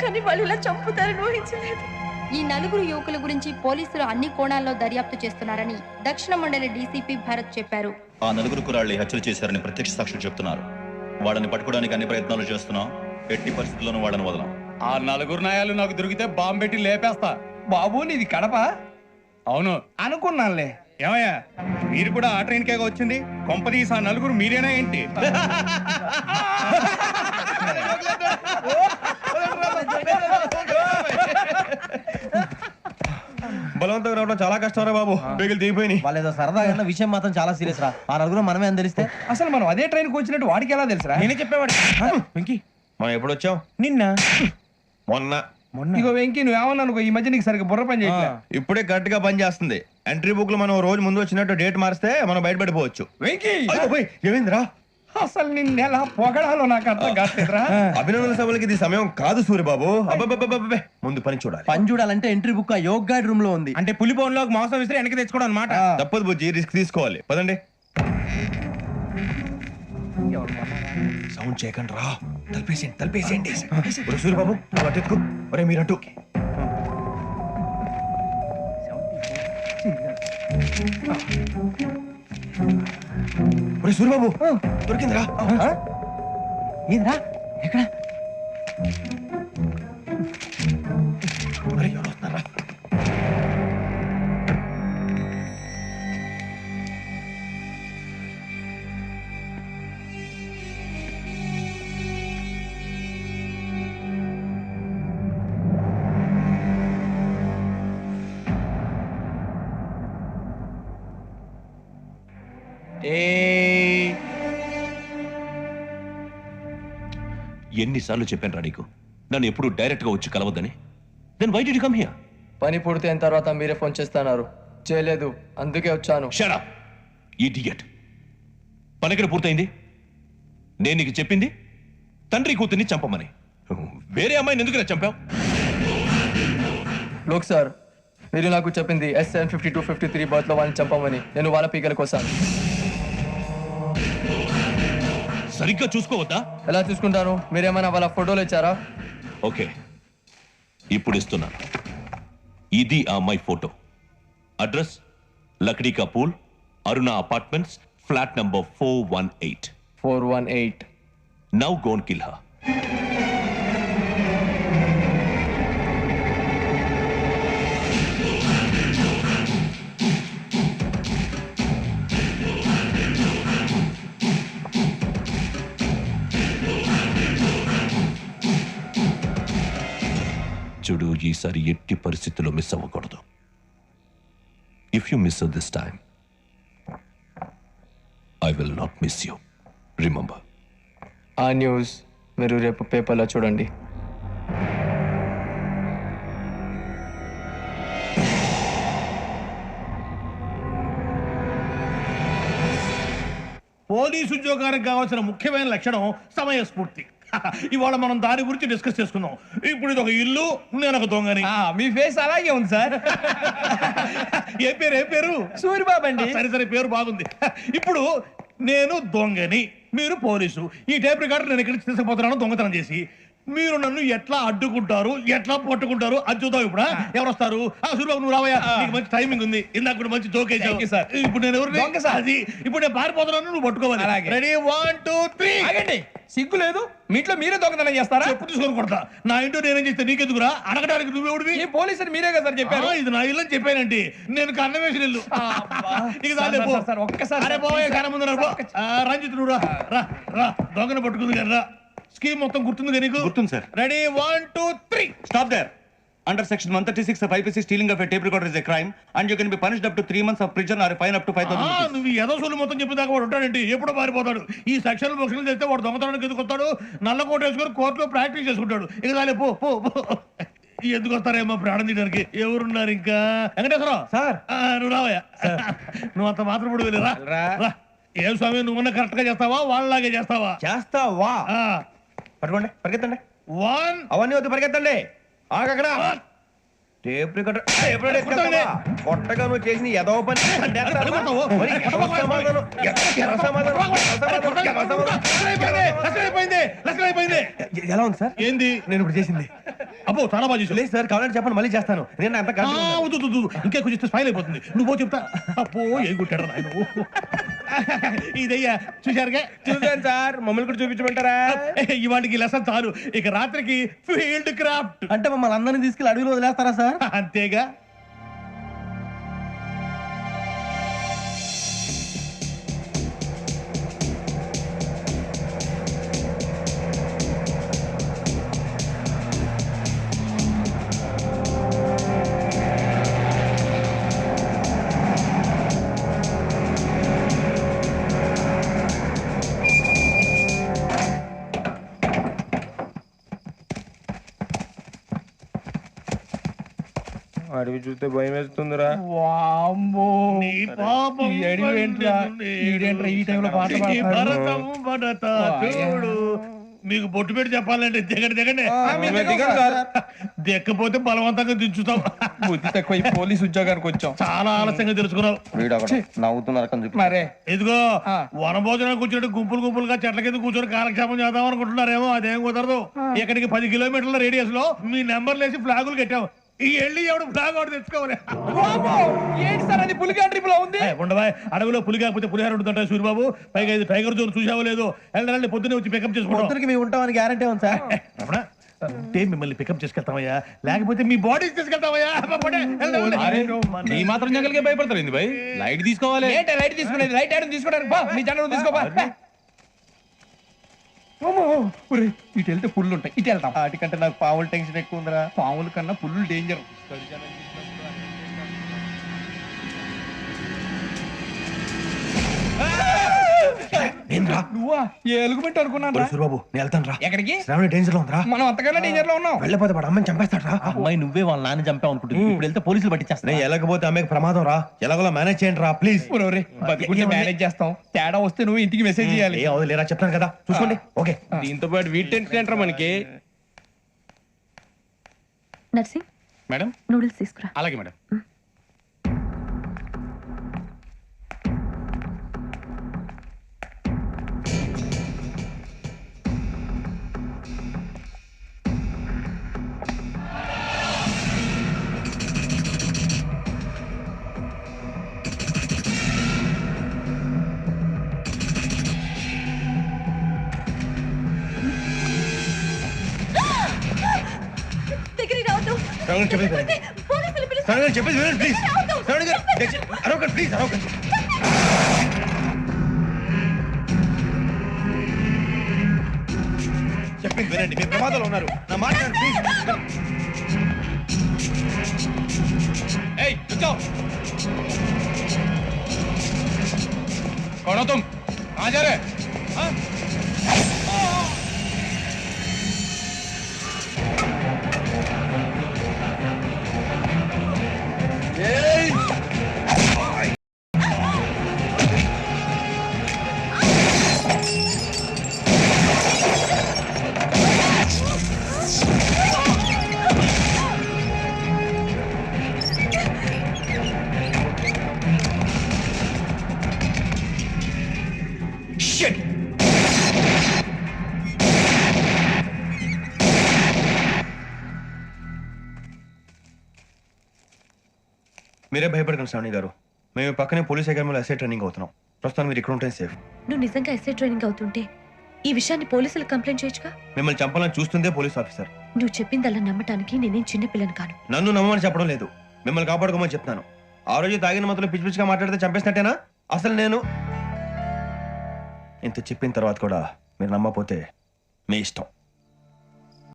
కానీ వాళ్ళు ఇలా చంపుతారని ఊహించలేదు. ఈ నలుగురు యువకుల గురించి పోలీసులు అన్ని కోణాల్లో దర్యాప్తు చేస్తున్నారని దక్షిణ మండలి డీసీపీ భరత్ చెప్పారు. ఆ నలుగురు కురాళ్ళు హత్యలు చేశారని ప్రత్యక్ష సాక్షులు చెప్తున్నారు. వాళ్ళని పట్టుకోవడానికి అన్ని ప్రయత్నాలు చేస్తున్నాం. ఎట్టి పరిస్థితుల్లోనూ వాళ్ళని వదలం. ఆ నలుగురు నాయాలు నాకు దొరికితే బాంబు పెట్టి లేపేస్తా. బాబు నీది కడప? అవును అనుకున్నానులే. ఏమయ్యా, మీరు కూడా ఆ ట్రైన్ కేగా వచ్చింది? కొంపదీసి ఆ నలుగురు మీరేనా ఏంటి? బలవంతంగా రావడం చాలా కష్టం రా బాబు. బేగులు దిగిపోయినాయి. వాళ్ళు ఏదో సరదాగా విషయం మాత్రం చాలా సీరియస్ రా. ఆ నలుగురు మనమే అని తెలిస్తే అసలు మనం అదే ట్రైన్ కి వచ్చినట్టు వాడికి ఎలా తెలుసురా? నేనే చెప్పేవాడు. వెంకీ మనం ఎప్పుడు వచ్చాం? నిన్న మొన్న. ఇగో వెంకీ నువ్వేమన్నా అనుకో, ఈ మధ్య నీకు సరిగ్గా బుర్ర పని చేయట్లే. ఇప్పుడే కరెక్ట్ గా పని చేస్తుంది. ఎంట్రీ బుక్ లో మనం రోజు ముందు వచ్చినట్టు డేట్ మారిస్తే మనం బయటపడిపోవచ్చు. వెంకీ ఏమైందిరా? అసలు నిన్న ఎలా పొగడాలో నాకు అర్థం కాట్లేదురా. అభినందన సభలకి ఇది సమయం కాదు సూర్యబాబు. అబ్బబ్బబ్బబ్బే, ముందు పని చూడాలి. పని చూడాలంటే ఎంట్రీ బుక్ ఆ యోగ్ గైడ్ రూమ్ లో ఉంది. అంటే పులి బోన్ లోకి మాంసం విసిరి వెనక్కి తెచ్చుకోవడం అనమాట. తప్పదు బుజ్జి, రిస్క్ తీసుకోవాలి. పదండి. సౌండ్ చేయకండి రా. తలపేసేయండి. సూర్యబాబు నువ్వు అటు ఎత్తుకు. ఒరే మీరు అటు. ఒరే సూర్యబాబు దొరికిందిరా. ఏంద్రా ఎక్కడ? మరి ఎవరు వస్తున్నారా? ఎన్నిసార్లు చెప్పాను రా నీకు, నన్ను ఎప్పుడు డైరెక్ట్ గా వచ్చి కలవద్దని. Then why did you come here? పని పూర్తయిన తర్వాత మీరే ఫోన్ చేస్తున్నారు. చేయలేదు, అందుకే వచ్చాను. Shut up idiot. పని ఎక్కడ పూర్తయింది? నేను నీకు చెప్పింది తండ్రి కూతుర్ని చంపమని. వేరే అమ్మాయిని ఎందుకు చంపావు? లోక్ సార్, మీరు నాకు చెప్పింది SN5253 బర్త్ లో వాళ్ళని చంపమని. నేను వాళ్ళ పీకల కోసం. సరిగ్గా చూసుకోవద్దా? ఎలా చూసుకుంటాను? మీరేమైనా వాళ్ళ ఫోటోలు ఇచ్చారా? ఓకే, ఇప్పుడు ఇస్తున్నాను. ఇది ఆ అమ్మాయి ఫోటో. అడ్రస్ లక్డీ కా pool, Aruna apartments, flat number 418. 418. Now go and kill her. చూడు, ఈసారి ఎట్టి పరిస్థితుల్లో మిస్ అవ్వకూడదు. If you miss this time I will not miss you. Remember. ఆ న్యూస్ మీరు రేపు పేపర్లో చూడండి. పోలీసు ఉద్యోగానికి కావాల్సిన ముఖ్యమైన లక్షణం సమయస్ఫూర్తి. ఇవాళ మనం దాని గురించి డిస్కస్ చేసుకుందాం. ఇప్పుడు ఇది ఒక ఇల్లు, నేను ఒక దొంగని. మీ ఫేస్ అలాగే ఉంది సార్. ఏ పేరు? సూర్యబాబు అండి. సరే పేరు బాగుంది. ఇప్పుడు నేను దొంగని, మీరు పోలీసు. ఈ టైప్ రికార్డు నేను ఇక్కడికి తీసుకుపోతున్నాను దొంగతనం చేసి. మీరు నన్ను ఎట్లా అడ్డుకుంటారు, ఎట్లా పట్టుకుంటారు అది చూద్దాం. ఇప్పుడు ఎవరు వస్తారు? సూర్యబాబు నువ్వు రావయ్యా, నీకు మంచి టైమింగ్ ఉంది. ఇందాక కూడా మంచి జోక్ వేసావు సార్. ఇప్పుడు నేను ఎవరు? అది ఇప్పుడు నేను పారిపోతున్నాను, నువ్వు పట్టుకోవాలి. రెడీ 1 2 3. ఆగండి, సిగ్గు లేదు? మీ ఇంట్లో మీరే దొంగతనం చేస్తారా? చెప్పు తీసుకొని కొడతా. నా ఇంట్లో నేనేం చేస్తే నీకెందుకురా? అడగడానికి నువ్వెవడివి? ఈ పోలీసు మీరే కదా సార్ చెప్పారు. ఇది నా ఇల్లు అని చెప్పానండి. నేను కన్నం వేసిన ఇల్లు. ఒక్కసారి రంజిత్ నువ్వు రా, దొంగను పట్టుకుంది కానీ రా. స్కీమ్ మొత్తం గుర్తుంది కదా నీకు? గుర్తుంది sir. Ready 1 2 3. Stop there. Under section 136 of IPC, stealing of a tape recorder is a crime and you can be punished up to 3 months of prison or a fine up to 5,000 rupees. నువ్వు ఏదో సొల్లు మొత్తం చెప్పేదాకా వాడు ఉంటాడండి. ఎప్పుడో పారిపోతాడు. ఈ సెక్షన్ బుక్స్లు చేస్తే వాడు దొంగతనానికి ఎందుకు వస్తాడు? నల్ల కోట్ వేసుకొని కోర్టులో ప్రాక్టీస్ చేసుకుంటాడు. ఇక చాలే పో. ఎందుకు వస్తారేమో ప్రాణం తీయడానికి. ఎవరున్నారు ఇంకా? వెంకటేశ్వరరావు సార్, నువ్వు రావయ్యా. నువ్వు అంత మాత్రం ఇప్పుడు వెళ్ళిరా. ఏం స్వామి, నువ్వన్నా కరెక్ట్ గా చేస్తావా వాళ్ళలాగే చేస్తావా? పట్టుకోండి, పరిగెత్తండి. 1. అవన్నీ వద్దు, పరిగెత్తండి. ఆగక్కడ. టేప్ రికార్డర్ కొట్టగా నువ్వు చేసిన ఎదవ పని మరి ఎవరు సమాధానం? ఎవరు సమాధానం? ఎలా ఉంది సార్? ఏంది? నేను ఇప్పుడు చేసింది అబ్బో చాలా బాగా చేసావు. లేదు సార్, కావాలంటే చెప్పండి, మళ్ళీ చేస్తాను. నేను అంత ఇంకే కొంచెం స్మైల్ అయిపోతుంది. నువ్వు చెప్తా. అబ్బో ఏం కొట్టాడు నాయన. ఇదయ్యా చూశారుగా. చూసాను సార్, మమ్మల్ని కూడా చూపించమంటారా? ఇవాటికి లెసన్ చాలు. ఇక రాత్రికి ఫీల్డ్ క్రాఫ్ట్. అంటే మమ్మల్ని అందరినీ తీసుకెళ్ళి అడుగులో వదిలేస్తారా సార్? అంతేగా. అడవి చూస్తే భయం వేస్తుందిరా. వామ్మో నీ పాపం ఈ అడవి ఏంట్రా? ఈడేంట్రా ఈ టైంలో పాట ఈ పాడుతున్నాడు? భరతం భరత చూడు. మీకు బొట్టు పెట్టి చెప్పాలంటే దిగండి దిగండి. దిక్కపోతే బలవంతంగా దించుతాం. బుద్ధి తక్కువ ఈ పోలీస్ ఉద్యోగానికి వచ్చాం. చాలా ఆలస్యంగా తెలుసుకున్నావు. నవ్వుతున్నారు మరే ఇదిగో వనభోజనానికి కూర్చున్నట్టు గుంపులు గుంపులుగా చెట్ల కింద కూర్చొని కాలక్షేపం చేద్దాం అనుకుంటున్నారేమో. అదేం కుదరదు. ఇక్కడికి 10 కిలోమీటర్ల రేడియస్ లో మీ నెంబర్లు వేసి ఫ్లాగులు కట్టాం. ఈ వెళ్ళి ఎవడు ఫ్లాగ్ ఒకటి తెచ్చుకోవాలి. ఏంటి సార్ అది పులిగా ట్రిప్ లో ఉంది? ఉండవా, అడవిలో పులి కాకపోతే పులిహార ఉంటుంటారు సూర్యబాబు. పైగా ఇది టైగర్ జోన్ చూసావో లేదో. వెళ్ళండి పొద్దున్నే వచ్చి పికప్ చేసుకుంటాం. పొద్దునకి మేము ఉంటామని గ్యారంటీ ఉంది సార్. అంటే మిమ్మల్ని పికప్ చేసుకెళ్తామయ్యా, లేకపోతే మీ బాడీ తీసుకెళ్తామయ్యా. నీ మాత్రం జంగల్కే భయపడతారు భయ్. లైట్ తీసుకోవాలి. ఏంటి లైట్ తీసుకునేది? లైట్ ఆడని తీసుకోవడానికి బా, నీ జనం తీసుకోబా. ఇటు వెళ్తే పుల్లు ఉంటాయి, ఇటు వెళ్తాం. వాటికంటే నాకు పావుల టెన్షన్ ఎక్కువ ఉందిరా. పాముల కన్నా పుల్లు డేంజర్. నువ్వా? ఏ ఎలుగుబెట్టి అనుకున్నాను రా. సూరిబాబు నేను వెళ్తాను రా. ఎక్కడికి? శ్రావణి డేంజర్ లో ఉందిరా. మనం అంతకన్నా డేంజర్ లో ఉన్నాం. వెళ్ళపోతే వాడు అమ్మని చంపేస్తాడు రా. అమ్మాయి నువ్వే వాళ్ళ నాన్న చంపావు అనుకుంటుంది. ఇప్పుడు వెళ్తే పోలీసులు పట్టించేస్తా. నేను వెళ్ళకపోతే అమ్మకి ప్రమాదం రా. ఎలాగోలా మేనేజ్ చేయండి రా ప్లీజ్. బతికుంటే మేనేజ్ చేస్తాం. తేడా వస్తే నువ్వు ఇంటికి మెసేజ్ చేయాలి. ఏ అవదు లేరా, చెప్తాను కదా, చూసుకోండి. ఓకే. దీంతో పాటు వీటి టెన్షన్ ఏంట్రా మనకి. నర్సింగ్ మేడం నూడిల్స్ తీసుకురా. అలాగే మేడం. దగ్గరికి రావద్దు. శ్రావణి చెప్పేది వినండి. పోలీసులు పిలుస్తారు. శ్రావణి గారు చెప్పేది వినండి ప్లీజ్. శ్రావణి గారు అరవకండి ప్లీజ్, అరవకండి. చెప్పేది వినండి, మీరు ప్రమాదంలో ఉన్నారు. నా మాట వినండి ప్లీజ్. ఏయ్ रुक कौन हो तुम? कहाँ जा रहे? हाँ? మీరే భయపడకండి శ్రావణి గారు. మేము పక్కనే పోలీస్ అకాడమీలో ఎస్ఐ ట్రైనింగ్ అవుతున్నాం. ప్రస్తుతం మీరు ఇక్కడ ఉంటే సేఫ్. నువ్వు నిజంగా ఎస్ఐ ట్రైనింగ్ అవుతుంటే ఈ విషయాన్ని పోలీసులకు కంప్లైంట్ చేయొచ్చుగా. మిమ్మల్ని చంపాలని చూస్తుందే పోలీస్ ఆఫీసర్. నువ్వు చెప్పిందల్లా నమ్మటానికి నేనేం చిన్నపిల్లని కాను. నన్ను నమ్మమని చెప్పడం లేదు, మిమ్మల్ని కాపాడుకోమని చెప్తాను. ఆ రోజు తాగిన మతలో పిచ్చి పిచ్చిగా మాట్లాడితే చంపేసినట్టేనా? అసలు నేను ఇంత చెప్పిన తర్వాత కూడా మీరు నమ్మకపోతే మీ ఇష్టం.